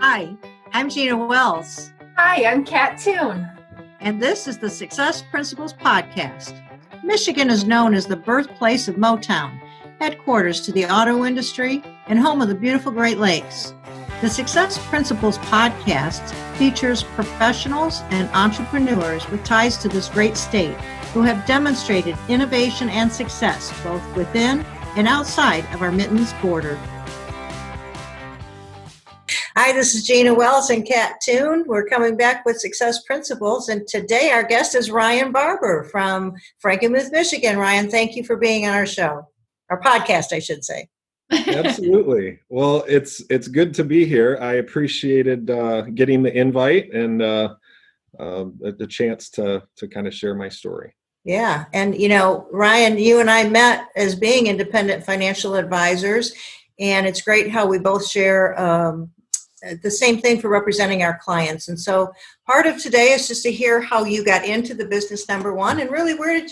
Hi, I'm Gina Wells, Hi, I'm Kat Toon. and this is the Success Principles Podcast. Michigan is known as the birthplace of Motown, headquarters to the auto industry, and home of the beautiful Great Lakes. The Success Principles Podcast features professionals and entrepreneurs with ties to this great state who have demonstrated innovation and success both within and outside of our Mittens border. Hi, this is Gina Wells and Kat Toon. We're coming back with Success Principles, and today our guest is Ryan Barber from Frankenmuth, Michigan. Ryan, thank you for being on our show, our podcast, I should say. Absolutely. Well, it's good to be here. I appreciated getting the invite and the chance to kind of share my story. Yeah, and you know, Ryan, you and I met as being independent financial advisors, and it's great how we both share the same thing for representing our clients. And so part of today is just to hear how you got into the business, number one, and really where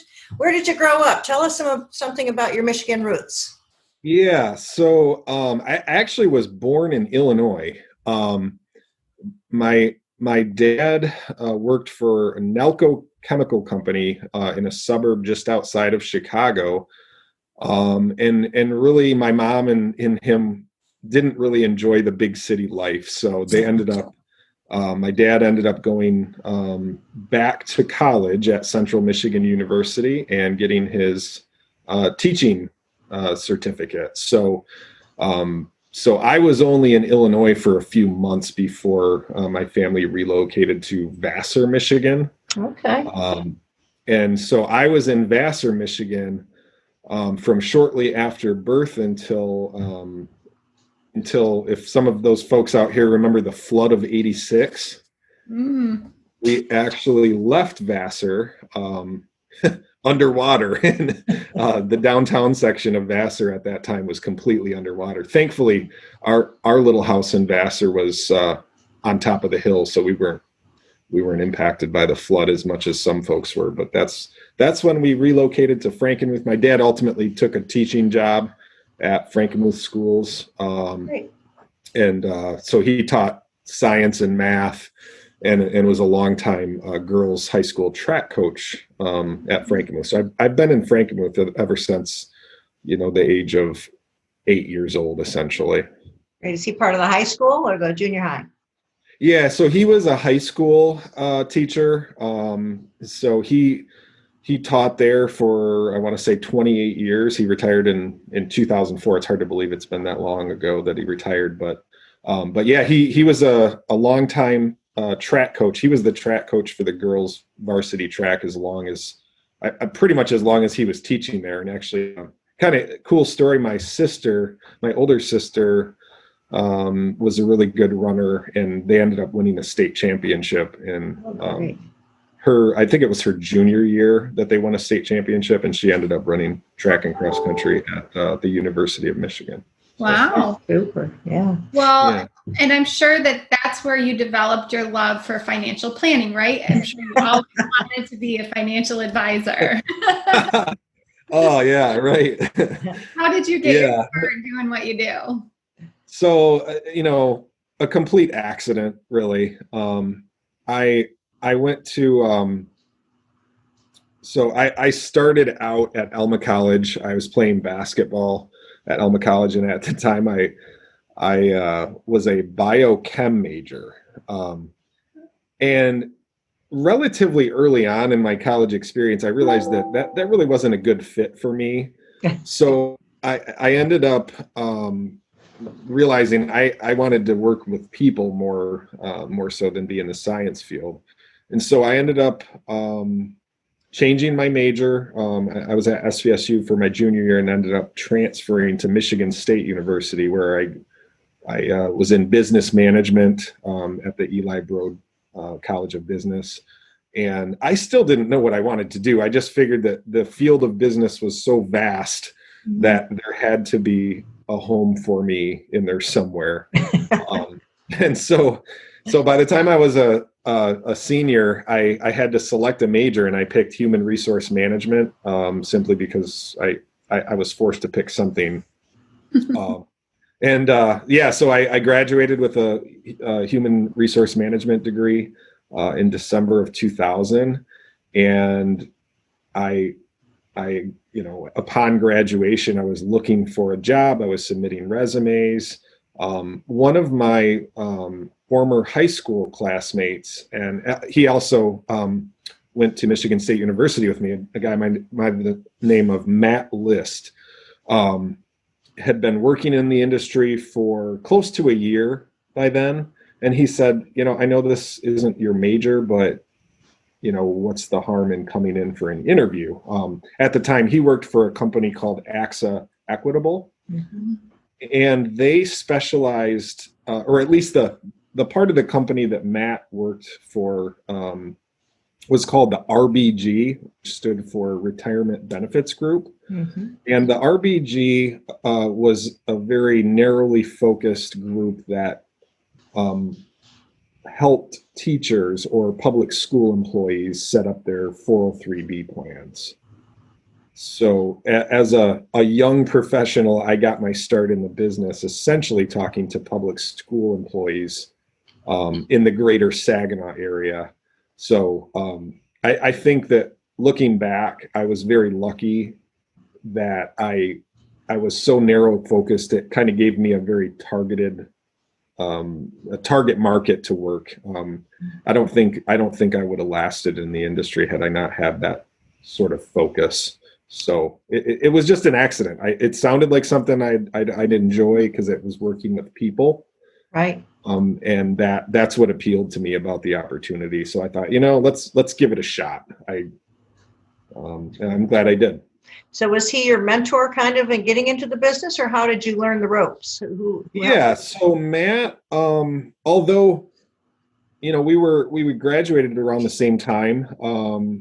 did you grow up? Tell us something about your Michigan roots. Yeah, so I actually was born in Illinois. My dad worked for a Nalco chemical company in a suburb just outside of Chicago, and really my mom and him didn't really enjoy the big city life, so they ended up. My dad ended up going back to college at Central Michigan University and getting his teaching certificate. So I was only in Illinois for a few months before my family relocated to Vassar, Michigan. Okay. And so I was in Vassar, Michigan from shortly after birth until if some of those folks out here remember the flood of '86. We actually left Vassar underwater, and the downtown section of Vassar at that time was completely underwater. Thankfully, our little house in Vassar was on top of the hill, so we weren't impacted by the flood as much as some folks were. But that's when we relocated to Frankenmuth. My dad ultimately took a teaching job at Frankenmuth schools, and so he taught science and math, and was a longtime girls' high school track coach at Frankenmuth. So I've been in Frankenmuth ever since, the age of 8 years old, essentially. Is he part of the high school or the junior high? Yeah, so he was a high school teacher. So he taught there for, I want to say, 28 years. He retired in 2004. It's hard to believe it's been that long ago that he retired, but yeah, he was a long time track coach. He was the track coach for the girls varsity track pretty much as long as he was teaching there. And actually, kind of cool story. My older sister, was a really good runner, and they ended up winning a state championship. And I think it was her junior year that they won a state championship, and she ended up running track and cross country at the University of Michigan. Wow. Super. Yeah. Well, Yeah. And I'm sure that's where you developed your love for financial planning, right? I'm sure you always wanted to be a financial advisor. Oh, yeah, right. How did you get your start doing what you do? So, a complete accident, really. I went to, so I started out at Alma College. I was playing basketball at Alma College, and at the time I was a biochem major. And relatively early on in my college experience, I realized that really wasn't a good fit for me. So I ended up realizing I wanted to work with people more so than be in the science field. And so I ended up changing my major. I was at SVSU for my junior year and ended up transferring to Michigan State University, where I was in business management at the Eli Broad College of Business. And I still didn't know what I wanted to do. I just figured that the field of business was so vast that there had to be a home for me in there somewhere. And so by the time I was a senior, I had to select a major, and I picked human resource management simply because I was forced to pick something And so I graduated with a human resource management degree in December of 2000. And I, upon graduation, I was looking for a job. I was submitting resumes. One of my former high school classmates, and he also went to Michigan State University with me, a guy by the name of Matt List, had been working in the industry for close to a year by then. And he said, I know this isn't your major, but what's the harm in coming in for an interview? At the time, he worked for a company called AXA Equitable. Mm-hmm. And they specialized, or at least the part of the company that Matt worked for was called the RBG, which stood for Retirement Benefits Group. Mm-hmm. And the RBG was a very narrowly focused group that helped teachers or public school employees set up their 403B plans. So as a young professional, I got my start in the business essentially talking to public school employees in the greater Saginaw area. So I think that looking back, I was very lucky that I was so narrow focused. It kind of gave me a very targeted a target market to work. I don't think I would have lasted in the industry had I not had that sort of focus. So it was just an accident. It sounded like something I'd enjoy because it was working with people. Right. And that's what appealed to me about the opportunity. So I thought, let's give it a shot. And I'm glad I did. So was he your mentor kind of in getting into the business, or how did you learn the ropes? Yeah. So Matt, although, we graduated around the same time.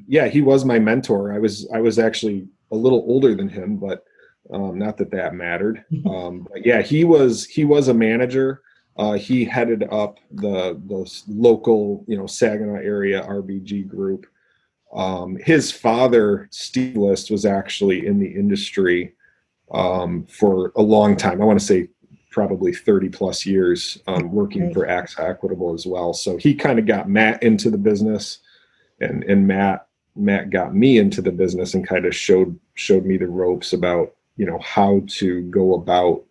He was my mentor. I was actually a little older than him, but not that mattered. But yeah, he was a manager. He headed up the local, Saginaw area RBG group. His father, Steve List, was actually in the industry for a long time. I want to say probably 30 plus years, working for AXA Equitable as well. So he kind of got Matt into the business, and Matt got me into the business and kind of showed me the ropes about, how to go about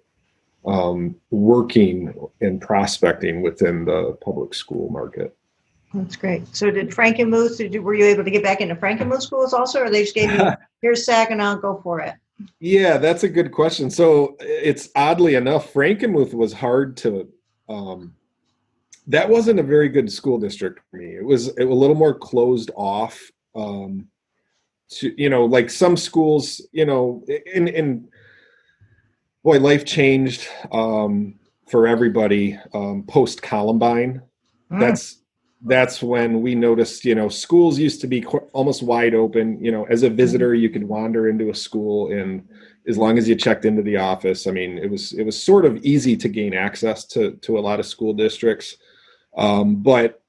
working and prospecting within the public school market. That's great. So did Frankenmuth, were you able to get back into Frankenmuth schools also, or they just gave you, here's Saginaw, go for it? Yeah, that's a good question. So it's oddly enough, Frankenmuth was hard to, that wasn't a very good school district for me. It was a little more closed off to, like some schools, in boy, life changed for everybody post Columbine. That's when we noticed, schools used to be almost wide open. As a visitor, you could wander into a school, and as long as you checked into the office, I mean, it was sort of easy to gain access to a lot of school districts. But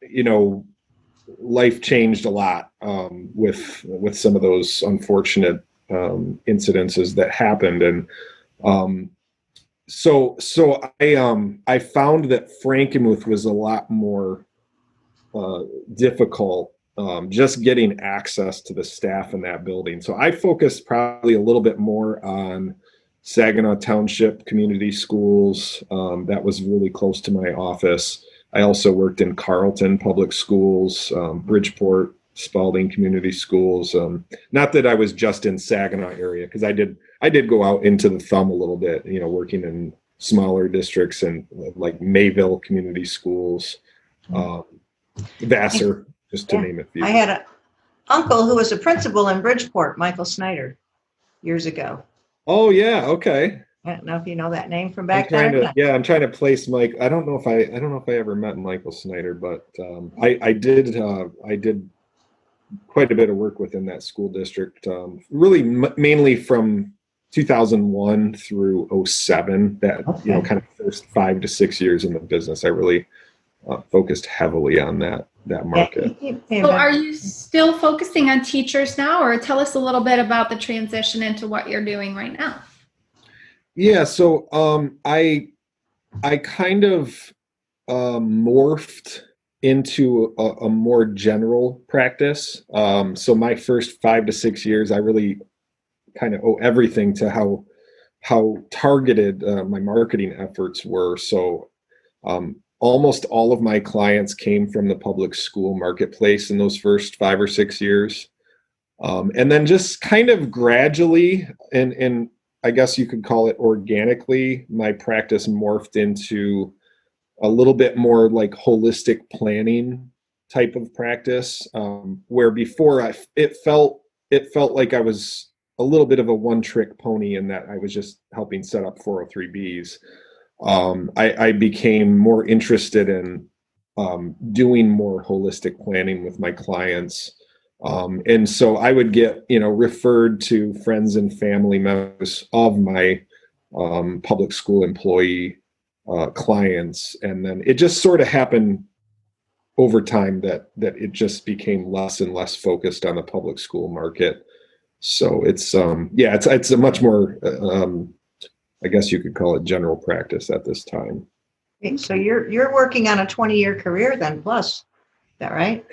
life changed a lot with some of those unfortunate incidences that happened, and so I found that Frankenmuth was a lot more difficult, just getting access to the staff in that building. So I focused probably a little bit more on Saginaw Township community schools. That was really close to my office. I also worked in Carleton public schools, Bridgeport, Spalding community schools. Not that I was just in Saginaw area, because I did go out into the thumb a little bit, working in smaller districts and like Mayville community schools. Vassar, just to name a few. I had an uncle who was a principal in Bridgeport, Michael Snyder, years ago. Oh yeah, okay. I don't know if you know that name from back then. I'm trying to place Mike. I don't know if I ever met Michael Snyder, but I did quite a bit of work within that school district. Really, mainly from 2001 through 2007. That kind of first 5 to 6 years in the business, I really focused heavily on that market. So are you still focusing on teachers now, or tell us a little bit about the transition into what you're doing right now? Yeah, so I kind of morphed into a more general practice. So my first 5 to 6 years, I really kind of owe everything to how targeted my marketing efforts were. So almost all of my clients came from the public school marketplace in those first 5 or 6 years. And then just kind of gradually, and I guess you could call it organically, my practice morphed into a little bit more like holistic planning type of practice, where before it felt like I was a little bit of a one-trick pony in that I was just helping set up 403Bs. I became more interested in doing more holistic planning with my clients. And so I would get, referred to friends and family members of my public school employee clients. And then it just sort of happened over time that it just became less and less focused on the public school market. So it's a much more I guess you could call it general practice at this time. Okay, so you're working on a 20-year career then, plus. Is that right?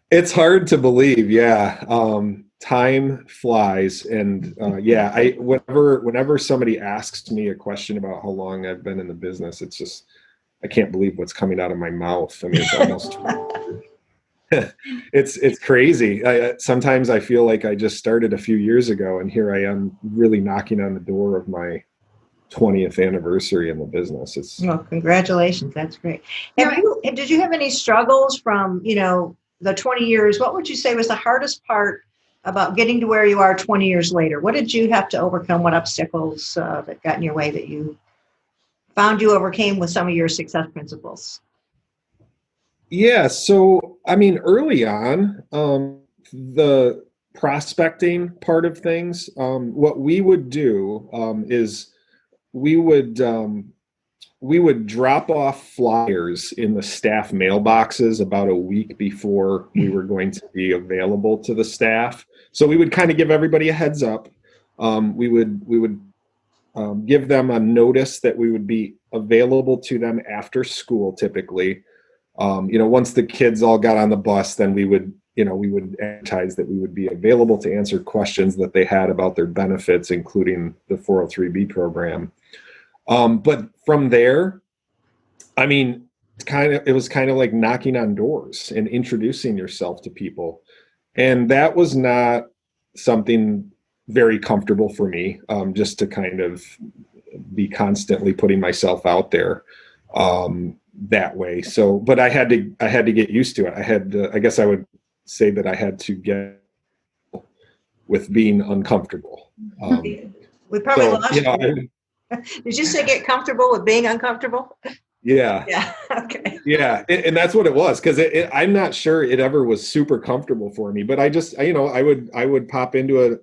It's hard to believe. Yeah. Time flies. And whenever somebody asks me a question about how long I've been in the business, it's just, I can't believe what's coming out of my mouth. I mean, it's almost, it's crazy. Sometimes I feel like I just started a few years ago and here I am really knocking on the door of my 20th anniversary in the business. Well, congratulations. That's great. Did you have any struggles from, the 20 years? What would you say was the hardest part about getting to where you are 20 years later? What did you have to overcome? What obstacles that got in your way that you found you overcame with some of your success principles? Yeah. So, I mean, early on, the prospecting part of things, what we would do is we would drop off flyers in the staff mailboxes about a week before we were going to be available to the staff. So we would kind of give everybody a heads up. We would give them a notice that we would be available to them after school, typically. Once the kids all got on the bus, then we would advertise that we would be available to answer questions that they had about their benefits, including the 403B program. But from there, I mean, it was kind of like knocking on doors and introducing yourself to people. And that was not something very comfortable for me, just to kind of be constantly putting myself out there that way. So, but I had to get used to it. I guess I would say that I had to get with being uncomfortable. We probably lost you. Did you say get comfortable with being uncomfortable? Yeah. Yeah. Okay. Yeah. And that's what it was. Cause I'm not sure it ever was super comfortable for me, but I would pop into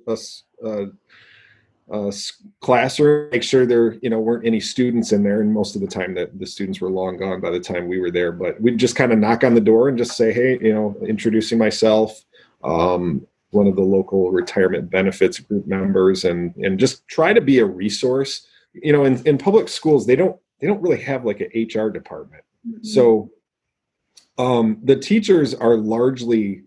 a classroom, make sure there, weren't any students in there. And most of the time that the students were long gone by the time we were there, but we'd just kind of knock on the door and just say, hey, introducing myself, one of the local retirement benefits group members, and just try to be a resource. In public schools, they don't really have like an HR department. Mm-hmm. So the teachers are largely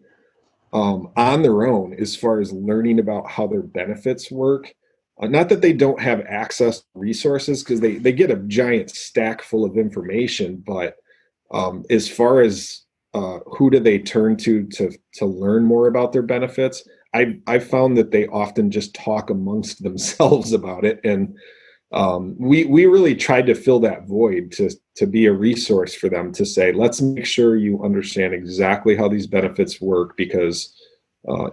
on their own as far as learning about how their benefits work. Not that they don't have access to resources, because they get a giant stack full of information, but as far as who do they turn to learn more about their benefits, I found that they often just talk amongst themselves about it. And we really tried to fill that void to be a resource for them, to say, let's make sure you understand exactly how these benefits work, because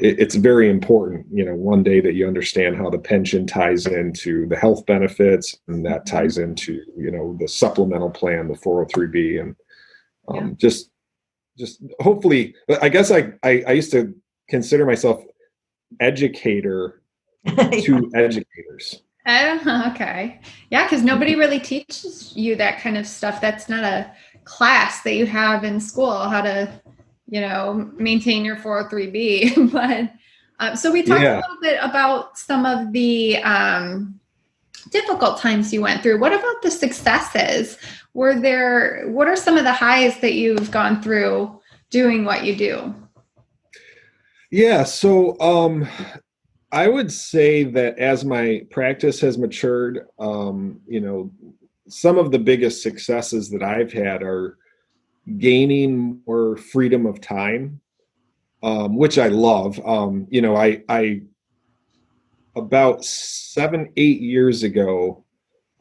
it's very important, one day that you understand how the pension ties into the health benefits, and that ties into, the supplemental plan, the 403B, and just hopefully, I guess I used to consider myself educator to educators. Okay. Yeah, because nobody really teaches you that kind of stuff. That's not a class that you have in school, how to, maintain your 403B. But so we talked a little bit about some of the difficult times you went through. What about the successes? What are some of the highs that you've gone through doing what you do? Yeah. So, I would say that as my practice has matured, some of the biggest successes that I've had are gaining more freedom of time, which I love. I about 7, 8 years ago,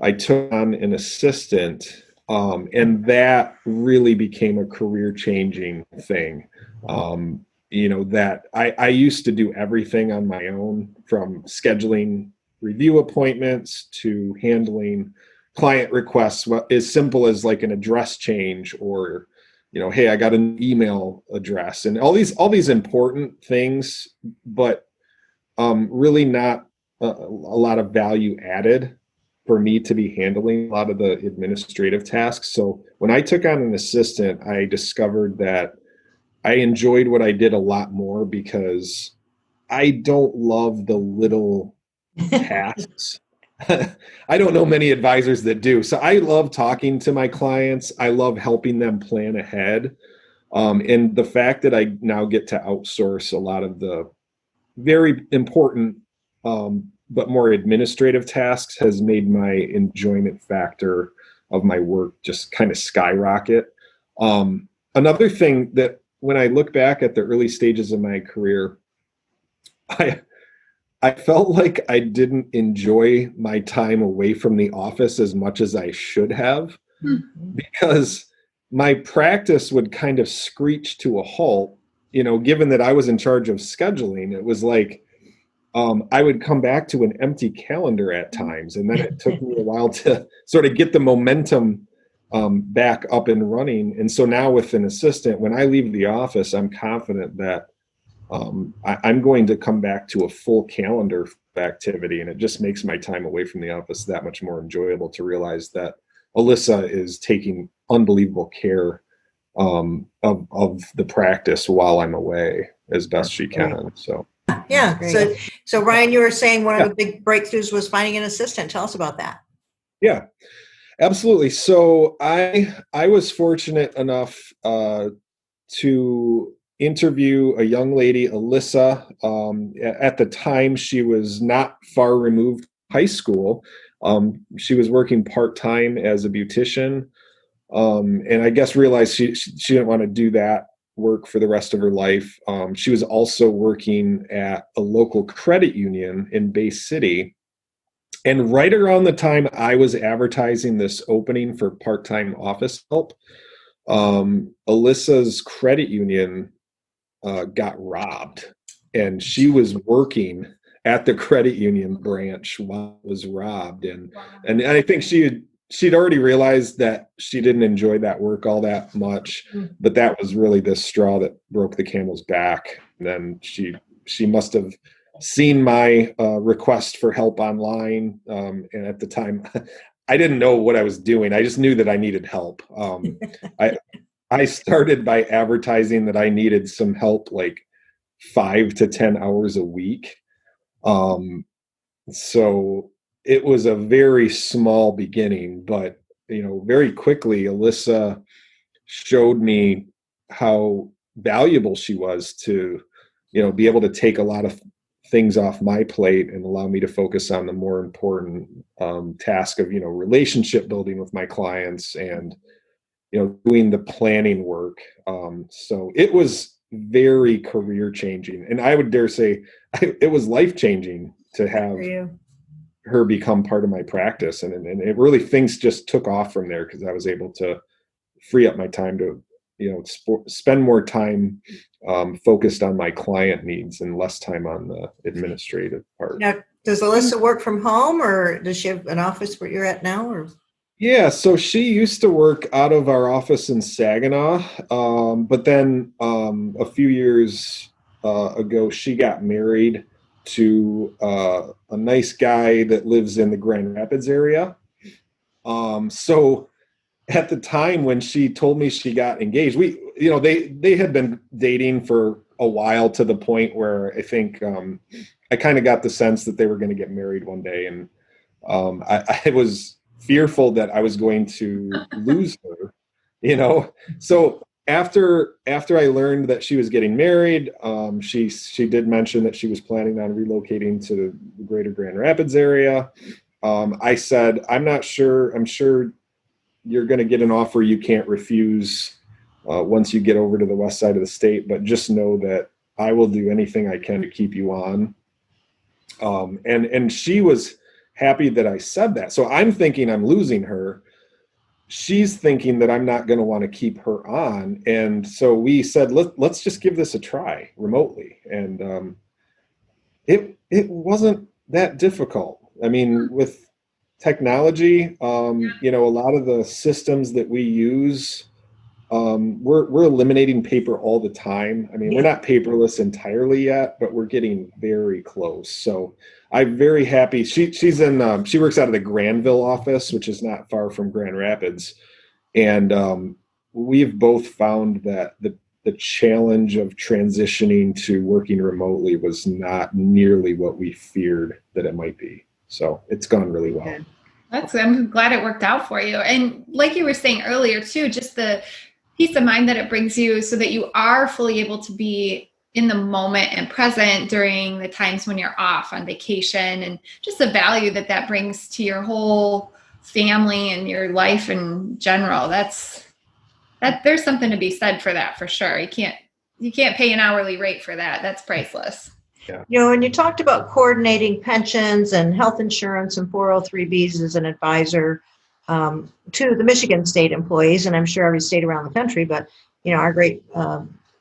I took on an assistant, and that really became a career-changing thing. That I used to do everything on my own, from scheduling review appointments to handling client requests, as simple as like an address change, or hey, I got an email address, and all these important things, but really not a lot of value added for me to be handling a lot of the administrative tasks. So when I took on an assistant, I discovered that I enjoyed what I did a lot more, because I don't love the little tasks. I don't know many advisors that do. So I love talking to my clients. I love helping them plan ahead. And the fact that I now get to outsource a lot of the very important, but more administrative tasks has made my enjoyment factor of my work just kind of skyrocket. Another thing that, when I look back at the early stages of my career, I felt like I didn't enjoy my time away from the office as much as I should have, because my practice would kind of screech to a halt. Given that I was in charge of scheduling, it was like I would come back to an empty calendar at times, and then it took me a while to sort of get the momentum back up and running. And so now with an assistant, when I leave the office, I'm confident that I'm going to come back to a full calendar of activity, and it just makes my time away from the office that much more enjoyable, to realize that Alyssa is taking unbelievable care of the practice while I'm away as best she can. So yeah. So Ryan, you were saying one of the big breakthroughs was finding an assistant. Tell us about that. Yeah, absolutely. So I was fortunate enough to interview a young lady, Alyssa. At the time, she was not far removed from high school. She was working part-time as a beautician, and I guess realized she didn't want to do that work for the rest of her life. She was also working at a local credit union in Bay City. And right around the time I was advertising this opening for part-time office help, Alyssa's credit union got robbed, and she was working at the credit union branch while it was robbed. And I think she'd already realized that she didn't enjoy that work all that much, but that was really the straw that broke the camel's back. And then she must have seen my request for help online, and at the time I didn't know what I was doing. I just knew that I needed help. I started by advertising that I needed some help, like 5 to 10 hours a week. So it was a very small beginning, but very quickly Alyssa showed me how valuable she was to, be able to take a lot of things off my plate and allow me to focus on the more important task of, relationship building with my clients, and doing the planning work. So it was very career changing, and I would dare say it was life changing to have her become part of my practice. And it really, things just took off from there, because I was able to free up my time to, spend more time focused on my client needs and less time on the administrative part. Now, does Alyssa work from home, or does she have an office where you're at now? Or yeah, so she used to work out of our office in Saginaw, but then a few years ago, she got married to a nice guy that lives in the Grand Rapids area. So at the time when she told me she got engaged, they had been dating for a while, to the point where I think I kind of got the sense that they were going to get married one day. And I was fearful that I was going to lose her, you know. So after I learned that she was getting married, she did mention that she was planning on relocating to the greater Grand Rapids area. I said, I'm not sure. I'm sure you're going to get an offer you can't refuse once you get over to the west side of the state, but just know that I will do anything I can to keep you on. And she was happy that I said that. So I'm thinking I'm losing her. She's thinking that I'm not going to want to keep her on. And so we said, let's just give this a try remotely. And it wasn't that difficult. I mean, with technology, you know, a lot of the systems that we use, we're eliminating paper all the time. I mean, we're not paperless entirely yet, but we're getting very close. So I'm very happy. She's in, she works out of the Granville office, which is not far from Grand Rapids. And we've both found that the challenge of transitioning to working remotely was not nearly what we feared that it might be. So it's gone really well. I'm glad it worked out for you. And like you were saying earlier too, just the peace of mind that it brings you so that you are fully able to be in the moment and present during the times when you're off on vacation, and just the value that brings to your whole family and your life in general. There's something to be said for that, for sure. You can't pay an hourly rate for that. That's priceless. Yeah. You know, and you talked about coordinating pensions and health insurance and 403Bs as an advisor to the Michigan state employees, and I'm sure every state around the country, but, you know, our great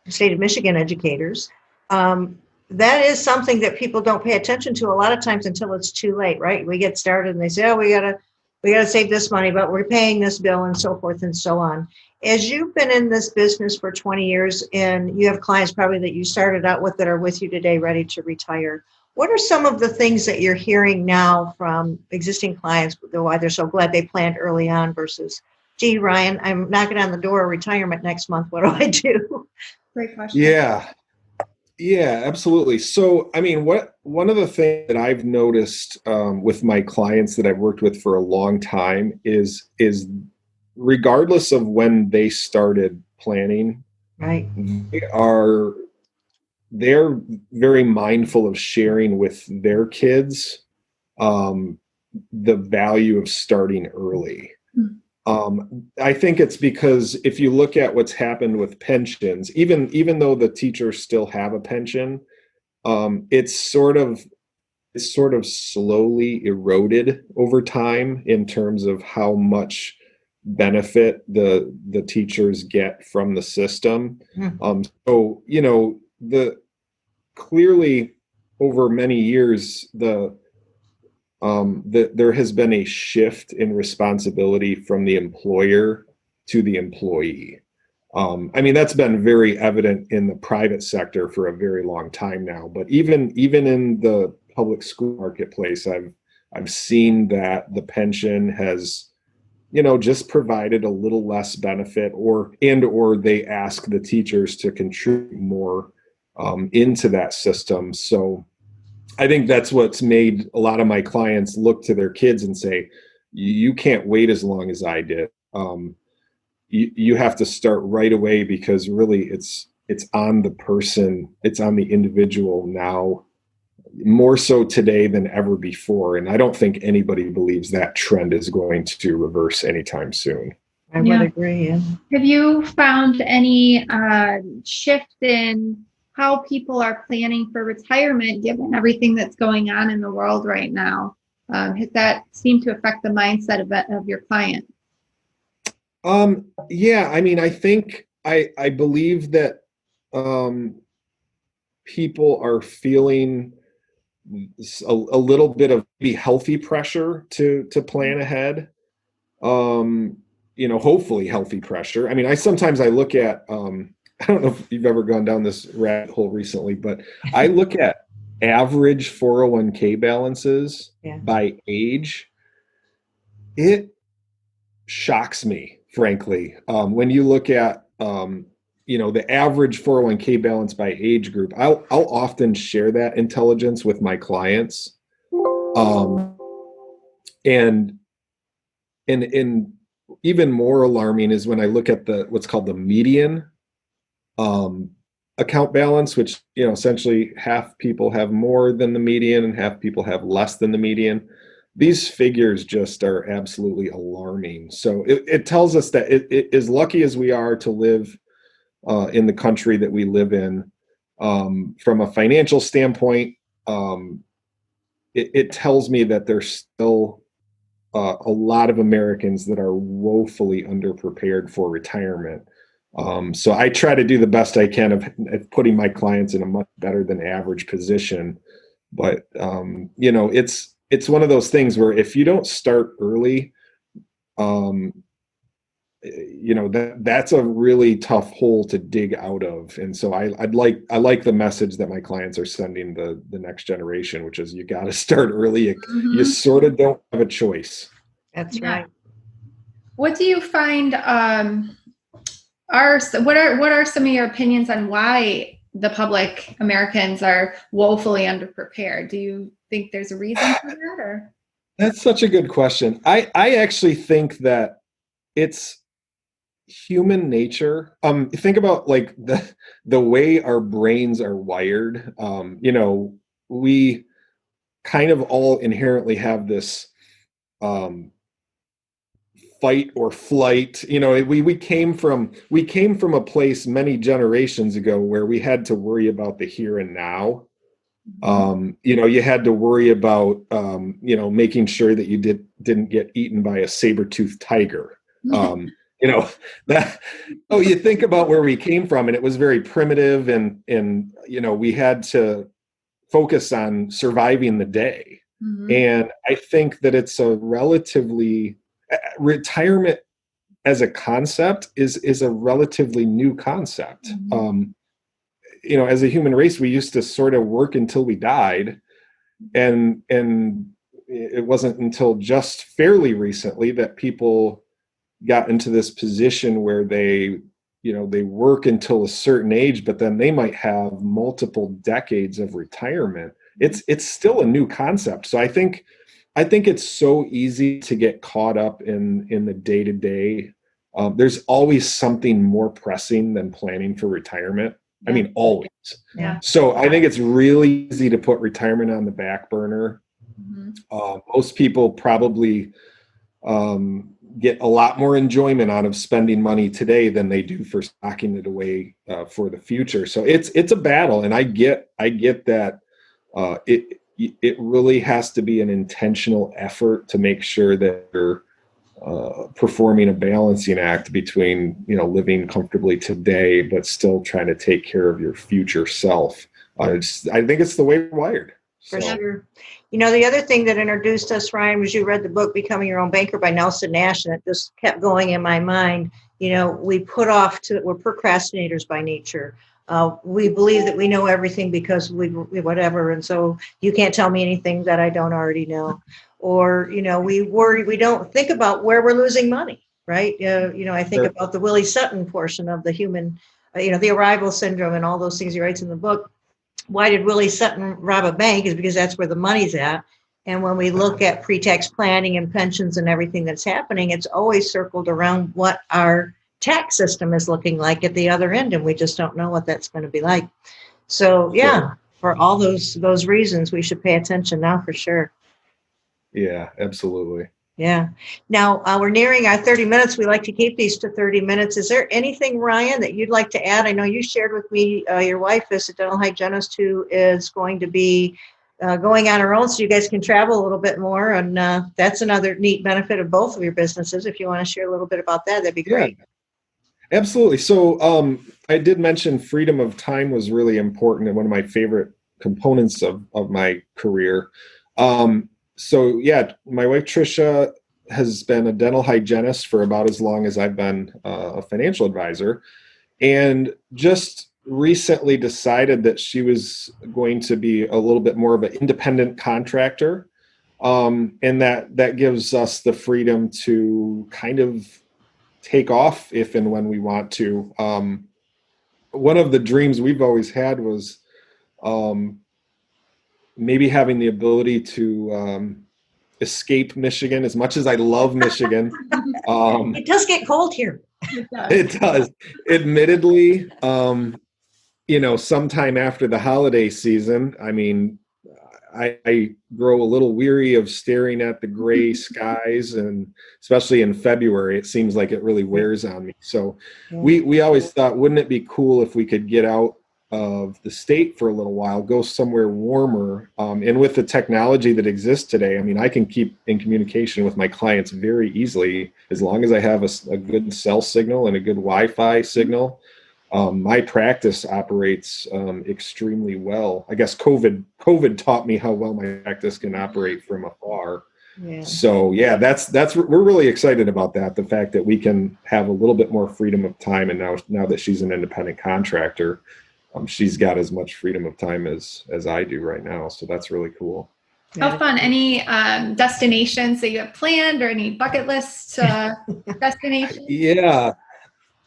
state of Michigan educators. That is something that people don't pay attention to a lot of times until it's too late, right? We get started and they say, oh, we gotta save this money, but we're paying this bill and so forth and so on. As you've been in this business for 20 years and you have clients probably that you started out with that are with you today ready to retire, what are some of the things that you're hearing now from existing clients, why they're so glad they planned early on versus, gee, Ryan, I'm knocking on the door of retirement next month. What do I do? Great question. Yeah, absolutely. So, I mean, one of the things that I've noticed with my clients that I've worked with for a long time is regardless of when they started planning, Right. they're very mindful of sharing with their kids the value of starting early. I think it's because if you look at what's happened with pensions, even though the teachers still have a pension, it's sort of slowly eroded over time in terms of how much benefit the teachers get from the system. So, you know, clearly over many years, there has been a shift in responsibility from the employer to the employee. I mean, that's been very evident in the private sector for a very long time now, but even in the public school marketplace, I've seen that the pension has, you know, just provided a little less benefit, or they ask the teachers to contribute more into that system. So I think that's what's made a lot of my clients look to their kids and say, you can't wait as long as I did. You have to start right away, because really it's on the person, it's on the individual now, more so today than ever before. And I don't think anybody believes that trend is going to reverse anytime soon. I would agree. Yeah. Have you found any shift in how people are planning for retirement, given everything that's going on in the world right now? Has that seemed to affect the mindset of your client? Yeah, I mean, I think I believe that people are feeling a little bit of maybe healthy pressure to plan ahead. You know, hopefully healthy pressure. I mean, I look at, I don't know if you've ever gone down this rabbit hole recently, but I look at average 401k balances by age. It shocks me, frankly. When you look at, you know, the average 401k balance by age group, I'll often share that intelligence with my clients. And even more alarming is when I look at what's called the median account balance, which, essentially half people have more than the median and half people have less than the median. These figures just are absolutely alarming. So it tells us that as lucky as we are to live in the country that we live in, from a financial standpoint, it tells me that there's still a lot of Americans that are woefully underprepared for retirement. So I try to do the best I can of putting my clients in a much better than average position. But, it's one of those things where if you don't start early, that's a really tough hole to dig out of. And so I like the message that my clients are sending the next generation, which is you got to start early. You sort of don't have a choice. That's right. What do you find what are some of your opinions on why the public Americans are woefully underprepared? Do you think there's a reason for that, or? That's such a good question. I actually think that it's human nature. Think about like the way our brains are wired. We kind of all inherently have this fight or flight. We came from a place many generations ago where we had to worry about the here and now. You had to worry about making sure that you didn't get eaten by a saber-toothed tiger. That you think about where we came from, and it was very primitive, and we had to focus on surviving the day. And I think that it's a relatively retirement as a concept is a relatively new concept. As a human race, we used to sort of work until we died, and it wasn't until just fairly recently that people got into this position where they work until a certain age, but then they might have multiple decades of retirement. It's still a new concept. So I think it's so easy to get caught up in the day-to-day. There's always something more pressing than planning for retirement. I mean, always. Yeah. So I think it's really easy to put retirement on the back burner. Most people probably get a lot more enjoyment out of spending money today than they do for stocking it away for the future. So it's a battle, and I get that it really has to be an intentional effort to make sure that you're performing a balancing act between living comfortably today but still trying to take care of your future self. I think it's the way we're wired. For sure. The other thing that introduced us, Ryan, was you read the book Becoming Your Own Banker by Nelson Nash, and it just kept going in my mind. We're procrastinators by nature. We believe that we know everything because we whatever, and so you can't tell me anything that I don't already know. Or, we worry, we don't think about where we're losing money, right? I think about the Willie Sutton portion of the human, the arrival syndrome and all those things he writes in the book. Why did Willie Sutton rob a bank? Is because that's where the money's at. And when we look at pre-tax planning and pensions and everything that's happening, it's always circled around what our tax system is looking like at the other end, and we just don't know what that's going to be like. So, for all those reasons, we should pay attention now for sure. Yeah, absolutely. Yeah. Now, we're nearing our 30 minutes. We like to keep these to 30 minutes. Is there anything, Ryan, that you'd like to add? I know you shared with me your wife is a dental hygienist who is going to be going on her own, so you guys can travel a little bit more. And that's another neat benefit of both of your businesses. If you want to share a little bit about that, that'd be great. Yeah, absolutely. So I did mention freedom of time was really important and one of my favorite components of my career. So yeah, my wife Trisha has been a dental hygienist for about as long as I've been a financial advisor, and just recently decided that she was going to be a little bit more of an independent contractor, and that gives us the freedom to kind of take off if and when we want to. One of the dreams we've always had was maybe having the ability to escape Michigan as much as I love Michigan. It does get cold here. It does. Admittedly, sometime after the holiday season, I mean, I grow a little weary of staring at the gray skies, and especially in February, it seems like it really wears on me. So we always thought, wouldn't it be cool if we could get out of the state for a little while, go somewhere warmer. And with the technology that exists today, I mean, I can keep in communication with my clients very easily as long as I have a good cell signal and a good Wi-Fi signal. My practice operates extremely well. I guess COVID taught me how well my practice can operate from afar. Yeah. So yeah, we're really excited about that. The fact that we can have a little bit more freedom of time, and now that she's an independent contractor, she's got as much freedom of time as I do right now. So that's really cool. How fun. Any destinations that you have planned, or any bucket list destinations? Yeah.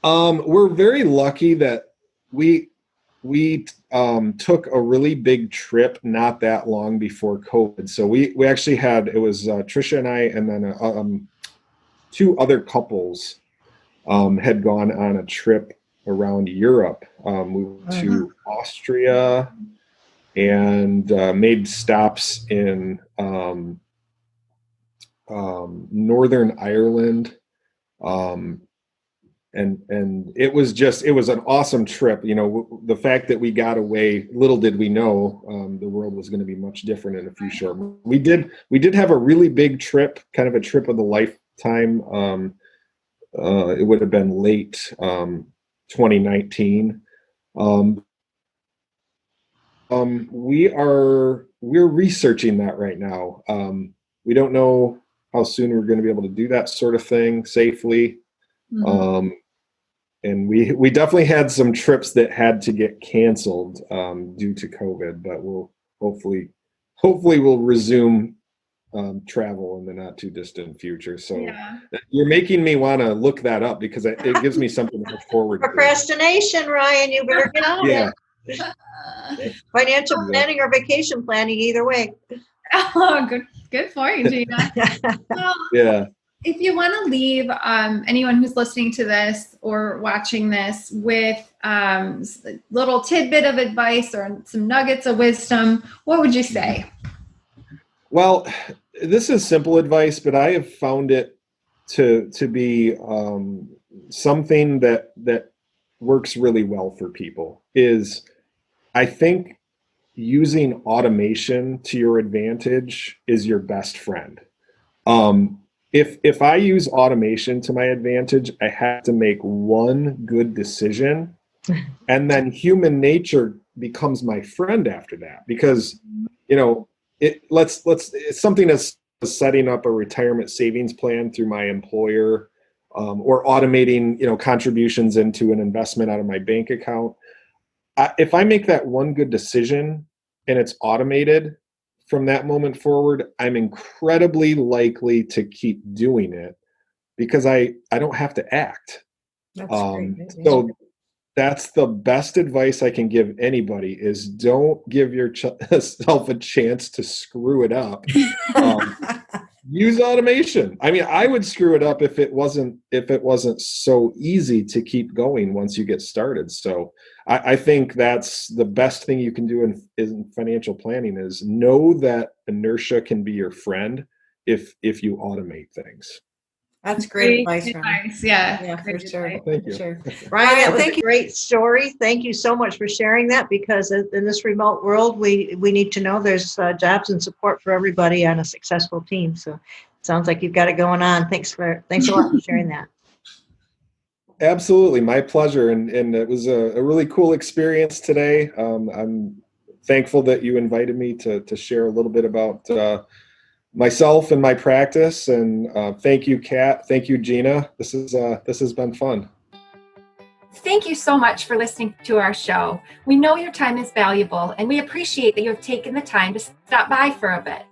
We're very lucky that we took a really big trip not that long before COVID. So we actually it was Trisha and I, and then two other couples had gone on a trip around Europe. We went to Austria and made stops in Northern Ireland. And it was an awesome trip. The fact that we got away, little did we know the world was going to be much different in a few short months. We did have a really big trip, kind of a trip of the lifetime. It would have been late 2019. We're researching that right now. We don't know how soon we're going to be able to do that sort of thing safely. Mm-hmm. And we definitely had some trips that had to get canceled due to COVID, but we'll hopefully we'll resume travel in the not too distant future. So You're making me want to look that up, because it gives me something to look forward to. Procrastination, Ryan, you better get on it. Financial planning or vacation planning, either way. Oh, good for you, Gina. Yeah. If you want to leave anyone who's listening to this or watching this with a little tidbit of advice or some nuggets of wisdom, what would you say? Well, this is simple advice, but I have found it to be something that works really well for people. Is, I think, using automation to your advantage is your best friend. If I use automation to my advantage, I have to make one good decision, and then human nature becomes my friend after that. Because, it's something as setting up a retirement savings plan through my employer, or automating, contributions into an investment out of my bank account. If I make that one good decision and it's automated, from that moment forward, I'm incredibly likely to keep doing it because I don't have to act. That's great. So that's the best advice I can give anybody, is don't give yourself a chance to screw it up. Use automation. I mean, I would screw it up if it wasn't so easy to keep going once you get started. So I think that's the best thing you can do in financial planning, is know that inertia can be your friend if you automate things. That's great advice. Yeah, for sure. Well, thank you. Sure. Ryan, that was a great story. Thank you so much for sharing that, because in this remote world, we need to know there's jobs and support for everybody on a successful team. So it sounds like you've got it going on. Thanks a lot for sharing that. Absolutely. My pleasure. And it was a really cool experience today. I'm thankful that you invited me to share a little bit about myself and my practice. And thank you, Kat. Thank you, Gina. This has been fun. Thank you so much for listening to our show. We know your time is valuable, and we appreciate that you have taken the time to stop by for a bit.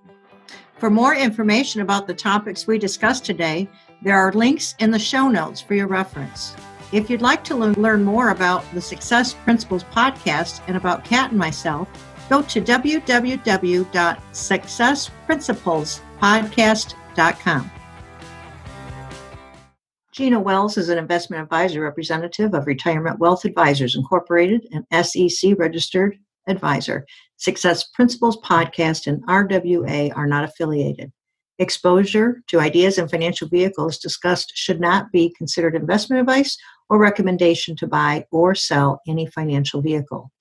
For more information about the topics we discussed today, there are links in the show notes for your reference. If you'd like to learn more about the Success Principles podcast and about Kat and myself, go to www.successprinciplespodcast.com. principlespodcast.com. Gina Wells is an investment advisor representative of Retirement Wealth Advisors Incorporated, an SEC registered advisor. Success Principles Podcast and RWA are not affiliated. Exposure to ideas and financial vehicles discussed should not be considered investment advice or recommendation to buy or sell any financial vehicle.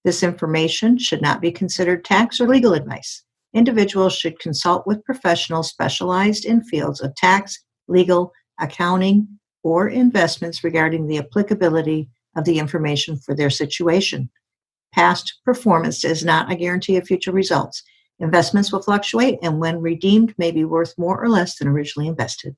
This information should not be considered tax or legal advice. Individuals should consult with professionals specialized in fields of tax, legal, accounting, or investments regarding the applicability of the information for their situation. Past performance is not a guarantee of future results. Investments will fluctuate and when redeemed may be worth more or less than originally invested.